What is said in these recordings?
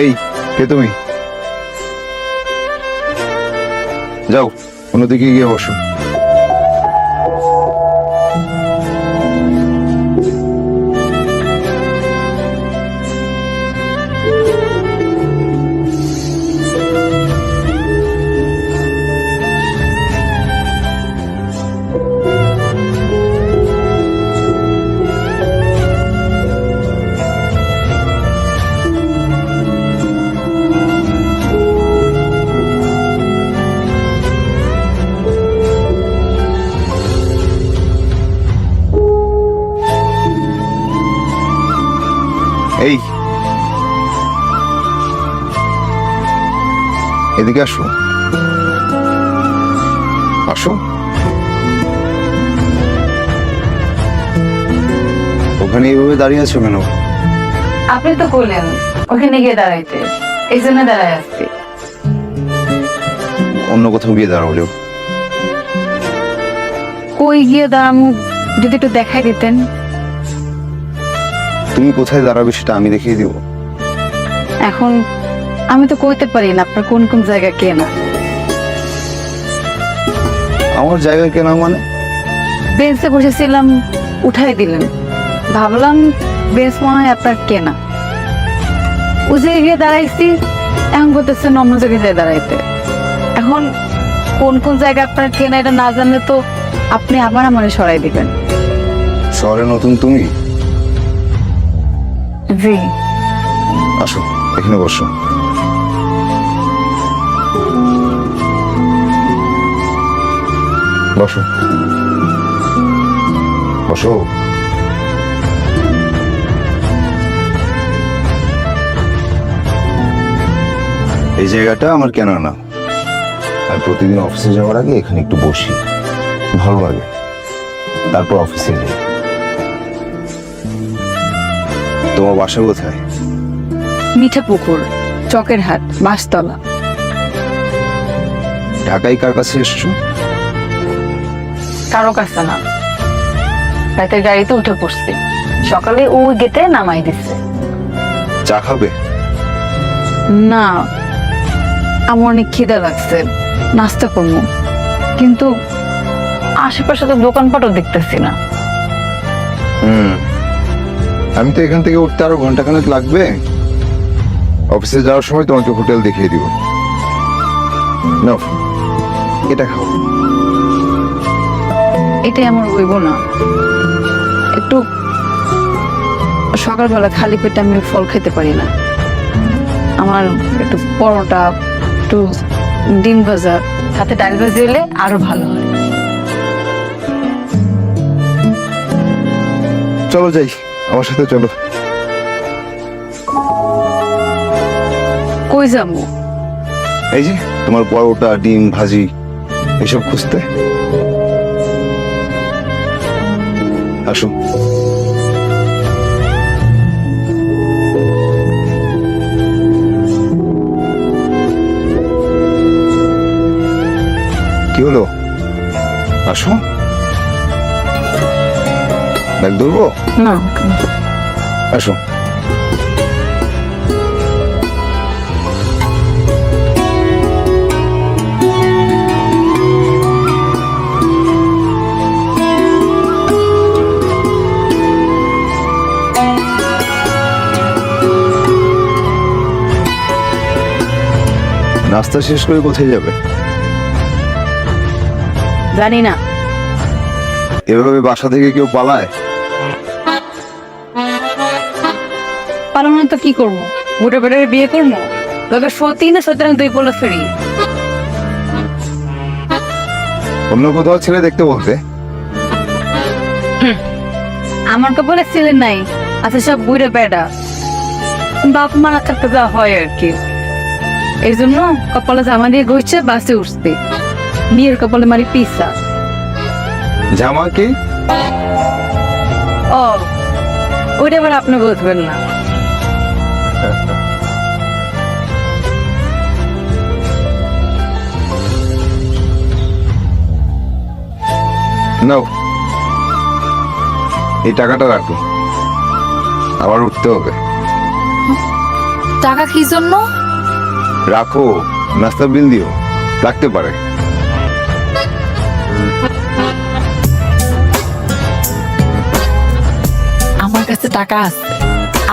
এই কে তুমি? যাও অন্যদিকে গিয়ে বসো। এই এদিকে আসো, আসো। ওখানে এইভাবে দাঁড়িয়ে আছো কেন? আপনি তো বললেন ওখানে গিয়ে দাঁড়াইতে, এই জন্য দাঁড়ায় আসছি। অন্য কোথাও গিয়ে দাঁড়ালেও। কই গিয়ে দাঁড়ানো যদি একটু দেখাই দিতেন। তুমি কোথায় দাঁড়াবে সেটা আমি দেখিয়ে দিব। এখন আমি তো কইতে পারি না আপনার কোন কোন জায়গা কেনা। আমার জায়গা কেনা মানে? বেঞ্চে বসেছিলাম, উঠাই দিলেন, ভাবলাম বেঞ্চ মনে হয় আপনার কেনা। ও জায়গায় দাঁড়াইছি, এখন বলতেছেন অন্য জায়গায় দাঁড়াইতে। এখন কোন কোন জায়গা আপনার কেনা এটা না জানলে তো আপনি আবার আমারে সরাই দিবেন। শহরে নতুন তুমি? জি। আসো এখানে বসো। বসো বসো। এই জায়গাটা আমার কেনা না, আর প্রতিদিন অফিসে যাওয়ার আগে এখানে একটু বসি, ভালো লাগে, তারপর অফিসে যাই। তোমার বাসা কোথায়? মিঠা পুকুর, চকের হাট, বাঁশতলা। ঢাকায় কার কাছে এসছো? কারো কাছে না, রাতের গাড়িতে উঠে পড়ছি, সকালে ও গেটে নামাই দিচ্ছে। চা খাবে? না, আমার অনেক খিদা লাগছে, নাস্তা করবো, কিন্তু আশেপাশে তো দোকানপাটও দেখতেছি না। আমি তো এখান থেকে উঠতে আরো ঘন্টাখানেক লাগবে। অফিসে যাওয়ার সময় তোমাকে হোটেল দেখিয়ে দিব। নাও এটা খাও। এটাই আমার হইব না। একটু সকালবেলা খালি পেটে আমি ফল খেতে পারি না। আমার একটু পরোটা, একটু ডিম ভাজা, সাথে ডাল ভাজি হলে আরো ভালো হয়। চলো যাই, আমার সাথে চলো। কই যাবো? এই যে তোমার পরোটা, ডিম ভাজি এসব খুঁজতে। আসো। কি হলো? আসো। ব্যাগ ধরবো? না, আসো। নাস্তা শেষ করে কোথায় যাবে? জানি না। এভাবে বাসা থেকে কেউ পালায়? পারবো না তো কি করবো? বুড়ো বেটারে বিয়ে করবো? তবে সত্যি না সত্যি দুই পোলা ফেরি। অন্য কোথাও ছেলে দেখতে বলতে? আমার কপালে ছিলেন নাই, আচ্ছা সব বুড়ো বেটা। বাপ মারা থাকতে যা হয় আর কি। এই জন্য কপালে জামা দিয়ে গইছে, বাসে উঠতে। বিয়ের কপালে মারি পিসা। জামা কি? ও, ওইটা আবার আপনি বুঝবেন না। নাও এই টাকাটা রাখো, আবার উঠতে হবে। টাকা কি জন্য? রাখো, নাস্তা বিল দিও, লাগতে পারে। আমার কাছে টাকা আছে,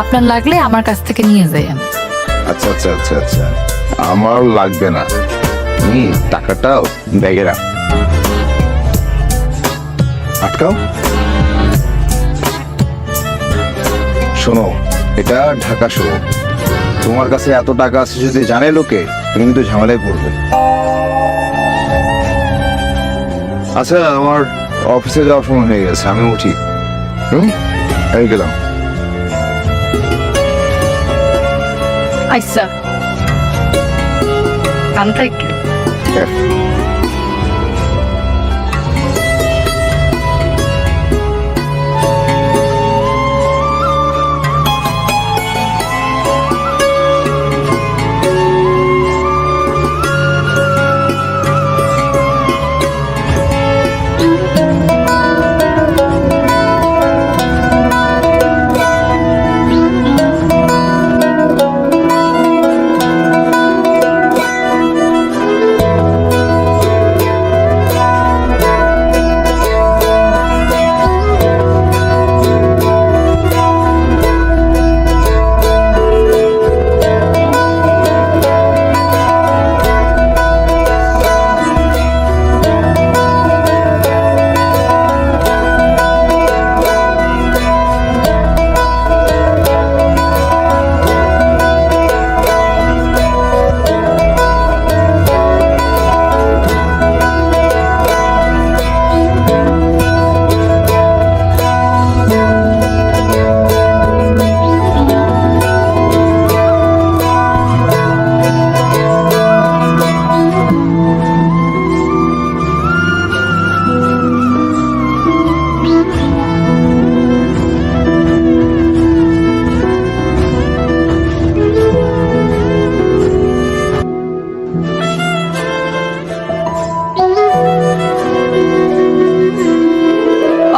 আপনার লাগলে আমার কাছ থেকে নিয়ে যাইয়েন। আচ্ছা আচ্ছা আচ্ছা আচ্ছা, আমার লাগবে না, তুমি টাকাটা ব্যাগে রাখ। আটকাও। শোনো, এটা ঢাকা শহর, তোমার কাছে এত টাকা আছে যদি জানে লোকে, তুমি কিন্তু ঝামেলায় পড়বে। আচ্ছা, আমার অফিসে যাওয়ার সময় হয়ে গেছে, আমি উঠি। এই গেলাম। আচ্ছা, ভালো থাকবে।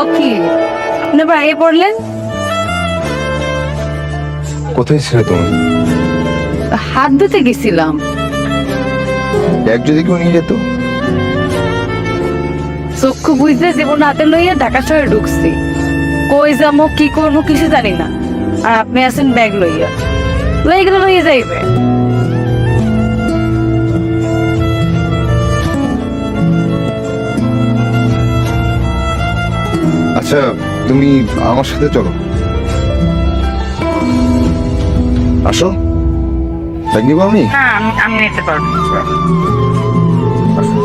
ওকে, আপনি বাইরে পড়লেন? কোথায় ছিলে তুমি? হাত ধুতে গেছিলাম। ব্যাগ যদি কেউ নিয়ে যেত? চক্ষু বুঝতে জীবন হাতে লইয়া ঢাকা শহরে ঢুকছি। কই যাবো, কি করবো কিছু জানি না, আর আপনি আছেন ব্যাগ লইয়া। লইয়া গেলে লইয়া যাইবে। আচ্ছা, তুমি আমার সাথে চলো। আসো, ব্যাগ নিবো আমি। হ্যাঁ, আমি নিতে পারবো। আসো।